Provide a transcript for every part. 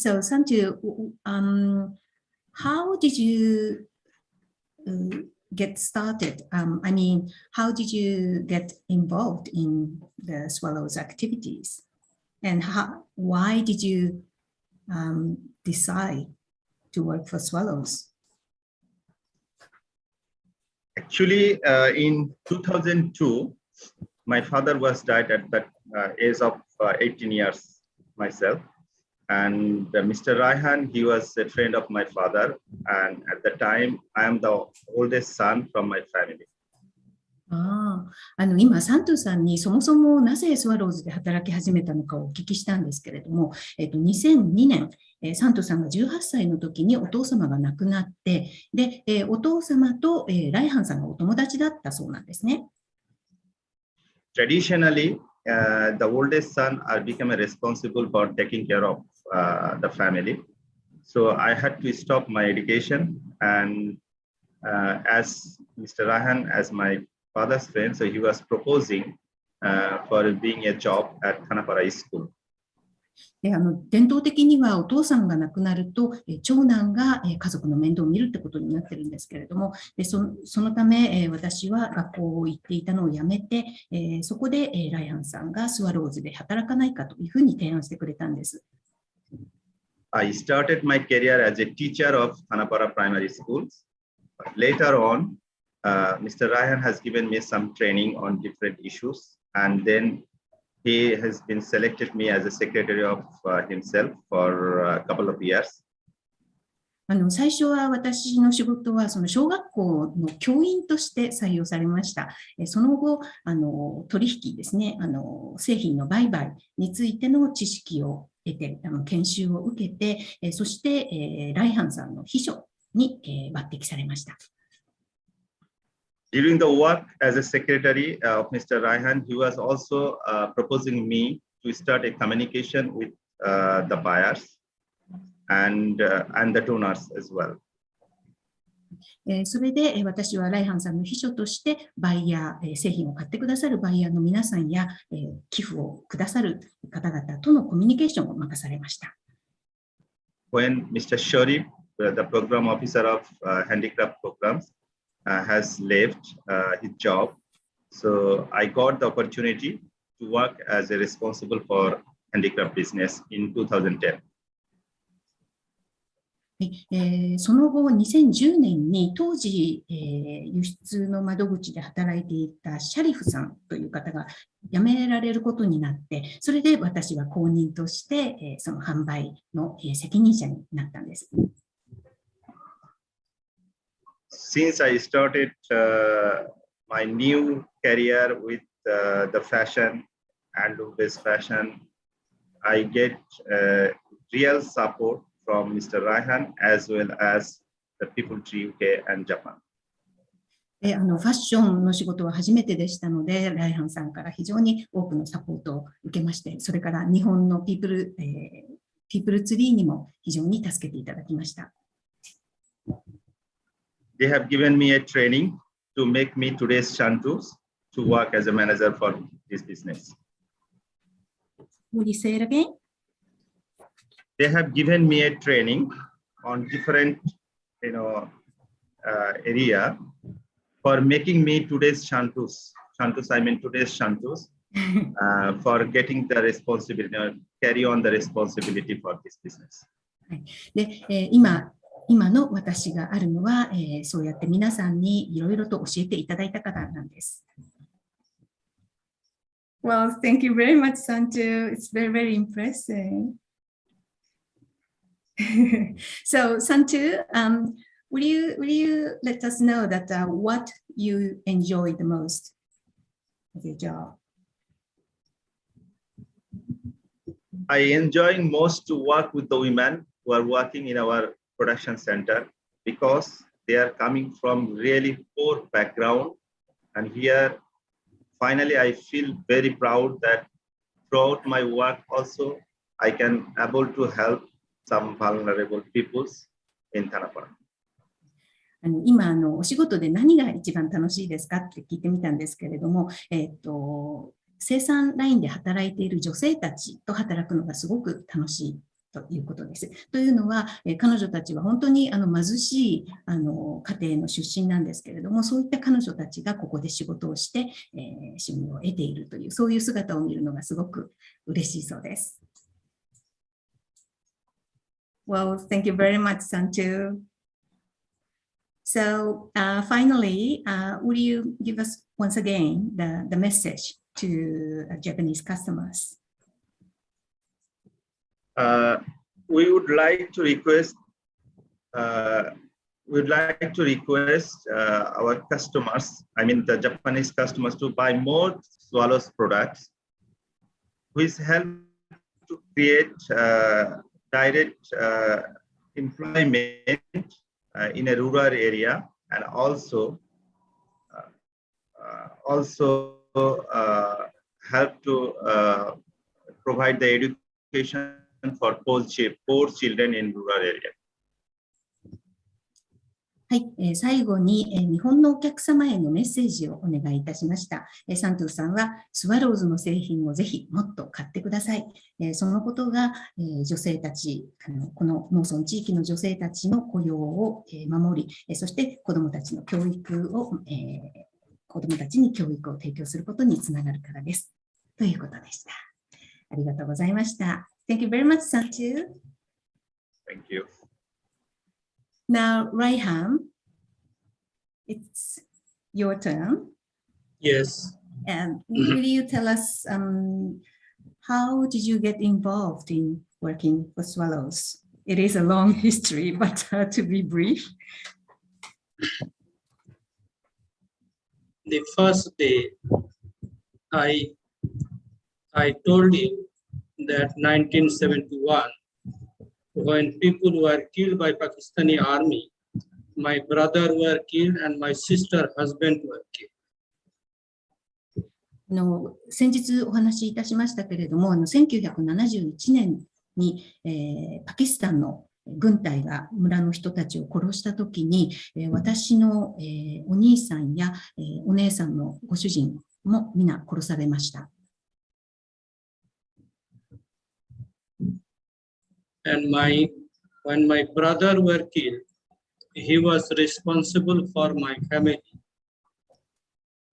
So, Sanju, how did you get started? I mean, how did you get involved in the Swallows activities? And why did you decide to work for Swallows? Actually, in 2002, my father was died at that age of 18 years myself. And Mr. Raihan, he was a friend of my father. And at the time, I am the oldest son from my family. 今、サントゥさんにそもそもなぜスワローズで働き始めたのかをお聞きしたんですけれども、2002年、サントゥさんが18歳の時にお父様が亡くなって、で、お父様と、ライハンさんがお友達だったそうなんですね。Traditionally, the oldest son are become responsible for taking care of the family. So I had to stop my education, and as Mr. Raihan, as my father's friend, so he was proposing for being a job at Thanapara School. 伝統的にはお父さんが亡くなると長男が家族の面倒を見るってことになってるんですけれども、そのため私は学校を行っていたのをやめて、そこでライハンさんがスワローズで働かないかというふうに提案してくれたんです。I started my career as a teacher of Thanapara Primary Schools. Later on, Mr. Raihan has given me some training on different issues, and then he has been selected me as a secretary of himself for a couple of years. 最初は私の仕事はその小学校の教員として採用されました。その後、取引ですね、製品の売買についての知識を得て、研修を受けて、そして、ライハンさんの秘書に、抜擢されました。During the work as a secretary of Mr. Raihan, he was also proposing me to start a communication with the buyers and the donors as well. それで私はライハンさんの秘書としてバイヤー、製品を買ってくださるバイヤーの皆さんや寄付をくださる方々とのコミュニケーションを任されました。When Mr. Sharif, the program officer of handicraft programs, has left his job, so I got the opportunity to work as a responsible for handicraft business in 2010. その後、2010年に当時、輸出の窓口で働いていたシャリフさんという方が辞められることになって、それで私は後任として、その販売の責任者になったんです。Since I started my new career with the fashion and Lubes fashion, I get real support from Mr. Raihan as well as the People Tree UK and Japan. ファッションの仕事は初めてでしたので、ライハンさんから非常に多くのサポートを受けまして、それから日本のピープルツリーにも非常に助けていただきました。They have given me a training to make me today's Shantus to work as a manager for this business. Would you say it again? They have given me a training on different, area for making me today's Shantus. Shantus, I mean today's Shantus, for getting the responsibility, carry on the responsibility for this business. で、今の私があるのは、そうやって皆さんにいろいろと教えていただいたからなんです。Well, thank you very much, Sanju. It's very, very impressive. So, Sanju, will you let us know that what you enjoy the most of your job? I enjoy most to work with the women who are working in our production center because they are coming from really poor background, and here finally I feel very proud that throughout my work also I can able to help some vulnerable peoples in Thanapara. 今お仕事で何が一番楽しいですかって聞いてみたんですけれども、生産ラインで働いている女性たちと働くのがすごく楽しいということです。というのは、彼女たちは本当に貧しい家庭の出身なんですけれども、そういった彼女たちがここで仕事をして、収入を得ているという、そういう姿を見るのがすごく嬉しいそうです。Well, thank you very much, Sanchu. So finally, would you give us once again the message to Japanese customers? We would like to request our customers, I mean the Japanese customers, to buy more Swallows products, which help to create direct employment in a rural area, and also help to provide the education for poor children in rural area. はい、最後に、日本のお客様へのメッセージをお願いいたしました。サントゥさんはスワローズの製品をぜひもっと買ってください。そのことが、女性たち、この農村地域の女性たちの雇用を守り、そして子どもたちの教育を、子どもたちに教育を提供することにつながるからです。ということでした。ありがとうございました。Thank you very much, Sanchu. Thank you. Now, Raihan, it's your turn. Yes. And will you tell us how did you get involved in working for Swallows? It is a long history, but to be brief. The first day, I told you that 1971, when people were killed by Pakistani army, my brother were killed and my sister husband were killed. 先日お話しいたしましたけれども、1971年に、パキスタンの軍隊が村の人たちを殺したときに、私の、お兄さんや、お姉さんのご主人も皆殺されました。And when my brother were killed, he was responsible for my family.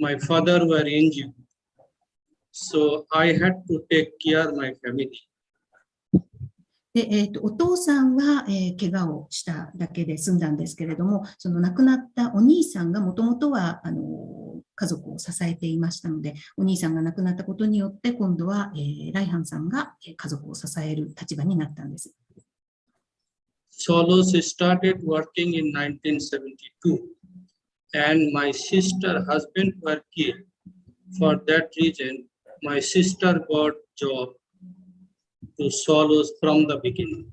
My father were injured, so I had to take care of my family. でお父さんは、怪我をしただけで済んだんですけれども、その亡くなったお兄さんがもともとは家族を支えていましたので、お兄さんが亡くなったことによって、今度は、ライハンさんが家族を支える立場になったんです。Swallows started working in 1972, and my sister husband were killed. For that reason, my sister got job to Swallows from the beginning.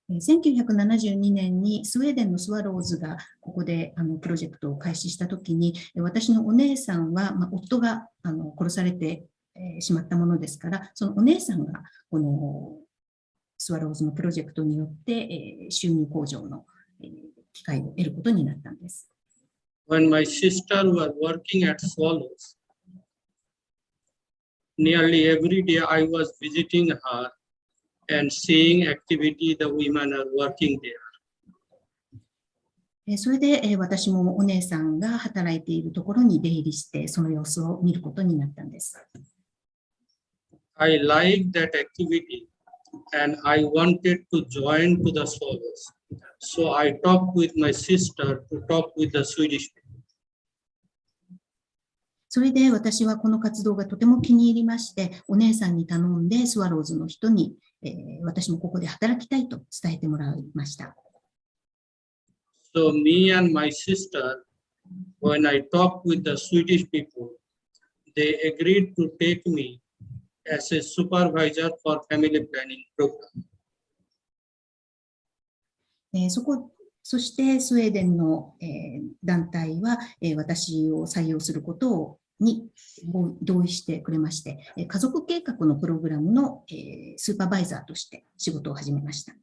1972年にスウェーデンのスワローズがここでプロジェクトを開始したときに、私のお姉さんは、夫が殺されてしまったものですから、そのお姉さんがこのスワローズのプロジェクトによって収入向上の機会を得ることになったんです。When my sister was working at Swallows, nearly every day I was visiting her and seeing activity the women are working there. それで私もお姉さんが働いているところに出入りして、その様子を見ることになったんです。I liked that activity and I wanted to join to the Swallows. So I talked with my sister to talk with the Swedish people. それで私はこの活動がとても気に入りまして、お姉さんに頼んでスワローズの人に、私もここで働きたいと伝えてもらいました。So me and my sister, when I talked with the Swedish people, they agreed to take me as a supervisor for family planning program. そしてスウェーデンの、団体は、私を採用することに同意してくれまして、家族計画のプログラムの、スーパーバイザーとして仕事を始めました。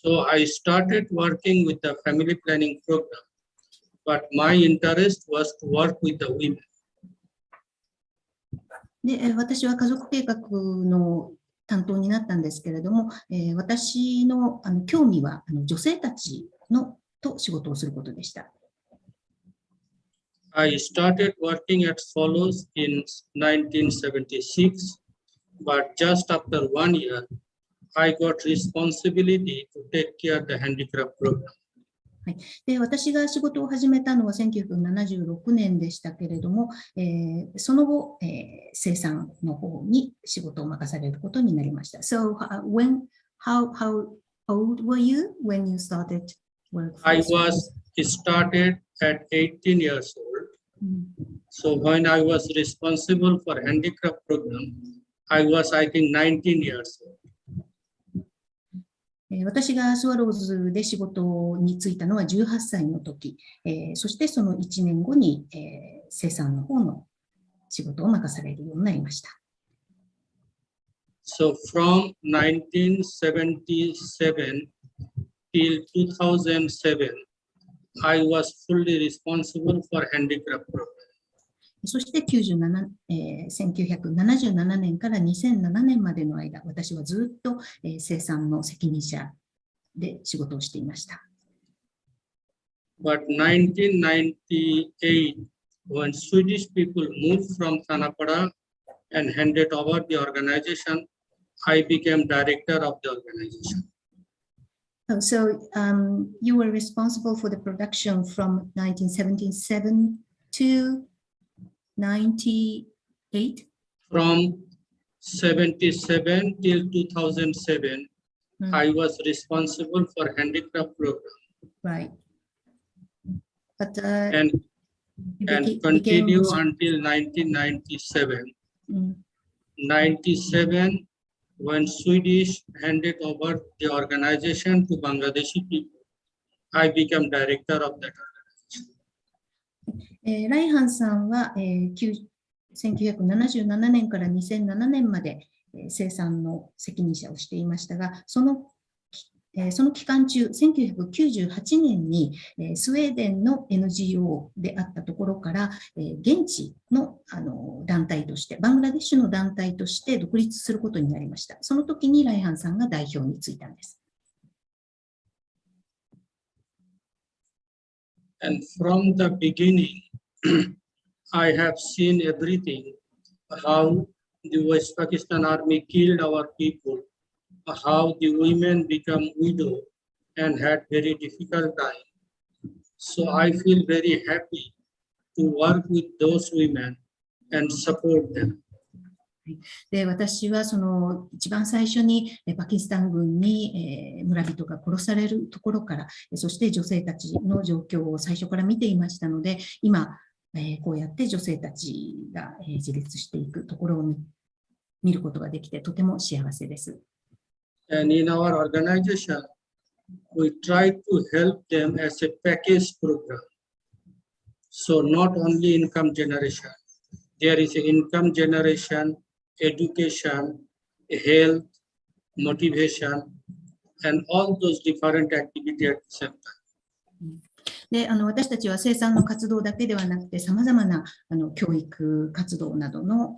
So I started working with the family planning program, but my interest was to work with the women. で、私は家族計画の担当になったんですけれども、私の興味は女性たちと仕事をすることでした。I started working at Solos in 1976, but just after 1 year, I got responsibility to take care of the handicraft program. で、私が仕事を始めたのは1976年でしたけれども、その後、生産の方に仕事を任されることになりました。So, how old were you when you started work? I started at 18 years old. So when I was responsible for handicraft program, I was, I think, 19 years old. 私がスワローズで仕事に就いたのは18歳の時、そしてその1年後に、生産の方の仕事を任されるようになりました。So from 1977 till 2007, I was fully responsible for handicraft program. そして1977年から2007年までの間、私はずっと生産の責任者で仕事をしていました。But 1998, when Swedish people moved from Thanapada and handed over the organization, I became director of the organization. So you were responsible for the production from 1977 to 98? From 77 till 2007, I was responsible for handicraft program. Right. But and continue until 1997. 97, when Swedish handed over the organization to Bangladeshi people, I became director of that organization. ライハンさんは、1977年から2007年まで、生産の責任者をしていましたが、その期間中、1998年に、スウェーデンの NGO であったところから、現地の、団体として、バングラデシュの団体として独立することになりました。その時にライハンさんが代表に就いたんです。And from the beginning, I have seen everything, how the West Pakistan Army killed our people, how the women become widow and had very difficult time. So I feel very happy to work with those women and support them. で、私はその一番最初にパキスタン軍に村人が殺されるところから、そして女性たちの状況を最初から見ていましたので、今、こうやって女性たちが自立していくところを見ることができてとても幸せです。And in our organization, we try to help them as a package program. So not only income generation, there is an income generation, education, health, motivation, and all those different activities at the same time. で、私たちは生産の活動だけではなくて、さまざまな教育活動などの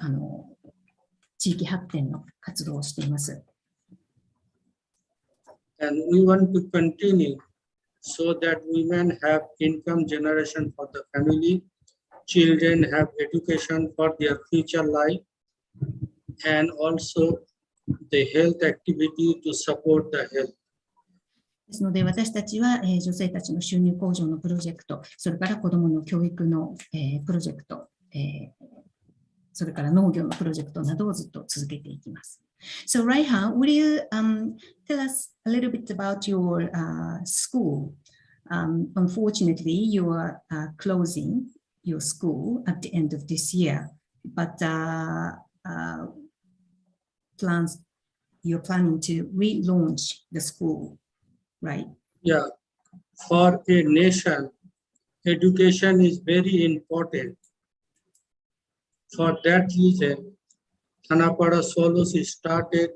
地域発展の活動をしています。And we want to continue so that women have income generation for the family, children have education for their future life, and also the health activity to support the health. ですので、私たちは女性たちの収入向上のプロジェクト、それから子どもの教育のプロジェクト、それから農業のプロジェクトなどをずっと続けていきます。So, Raihan, would you tell us a little bit about your school? Unfortunately, you are closing your school at the end of this year, but you're planning to relaunch the school, right? Yeah, for a nation, education is very important. For that reason, Thanapada Solos started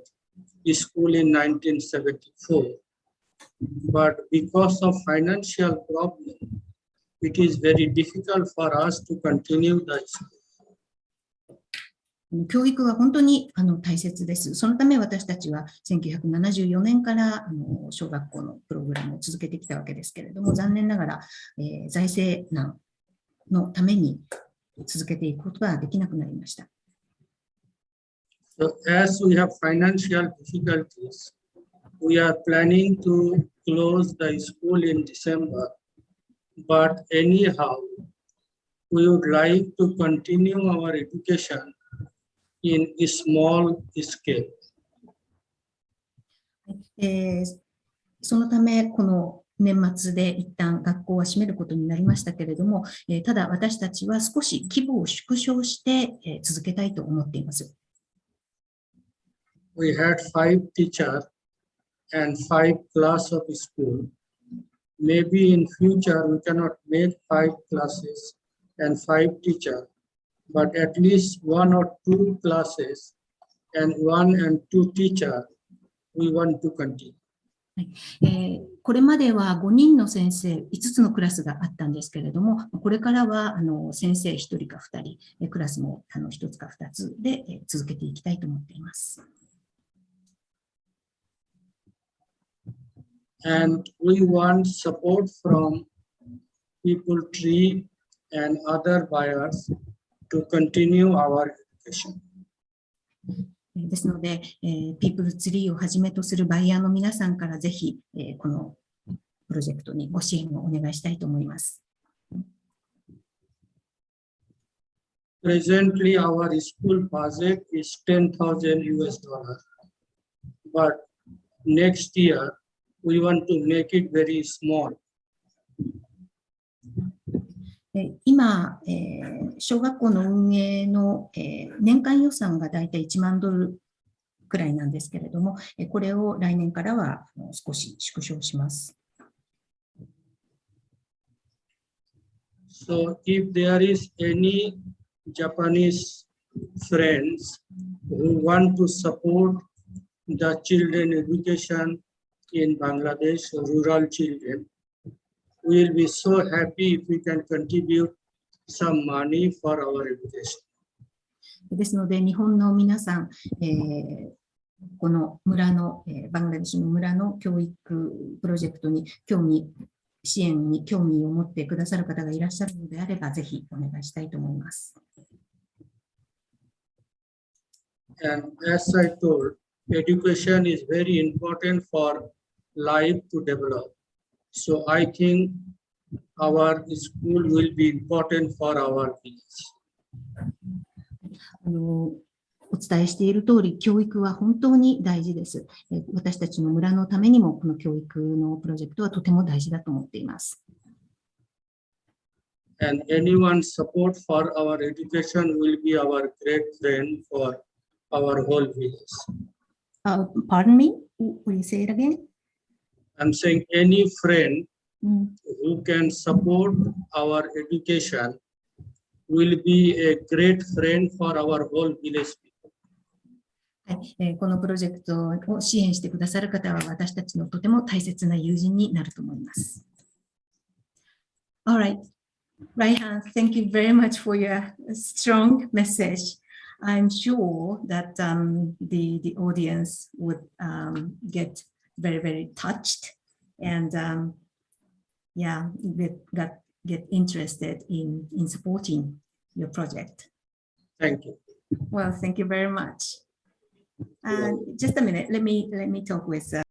school in 1974. But because of financial problem, it is very difficult for us to continue the school. 教育は本当に大切です。そのため私たちは1974年から小学校のプログラムを続けてきたわけですけれども、残念ながら、財政難のために続けていくことができなくなりました。So as we have financial difficulties, we are planning to close the school in December. But anyhow, we would like to continue our education in a small scale. そのため、この年末で一旦学校は閉めることになりましたけれども、ただ私たちは少し規模を縮小して続けたいと思っています。We had 5 teachers and 5 class of school. Maybe in future we cannot make 5 classes and 5 teachers, but at least 1 or 2 classes and 1 and 2 teachers we want to continue. これまでは5人の先生、5つのクラスがあったんですけれども、これからは先生1人か2人、クラスも1つか2つで続けていきたいと思っています。And we want support from People Tree and other buyers to continue our education. ですので、ピープルツリーをはじめとするバイヤーの皆さんからぜひ、このプロジェクトにご支援をお願いしたいと思います。Presently, our school budget is $10,000 US, but next year we want to make it very small. 今、小学校の運営の年間予算がだいたい$1万くらいなんですけれども、これを来年からは少し縮小します。So if there is any Japanese friends who want to support the children education in Bangladesh, rural children, we will be so happy if we can contribute some money for our education. ですので、日本の皆さん、この村の、バングラデシュの村の教育プロジェクトに支援に興味を持ってくださる方がいらっしゃるのであれば、ぜひお願いしたいと思います。And as I told, education is very important for life to develop. So I think our school will be important for our village. お伝えしている通り、教育は本当に大事です。私たちの村のためにも、この教育のプロジェクトはとても大事だと思っています。And anyone's support for our education will be our great friend for our whole village. Pardon me? Will you say it again? I'm saying any friend who can support our education will be a great friend for our whole village people. はい、このプロジェクトを支援してくださる方は私たちのとても大切な友人になると思います。All right. Raihan, thank you very much for your strong message. I'm sure that the audience would get very, very touched and get interested in supporting your project. Thank you. Well, thank you very much. Just a minute, let me talk with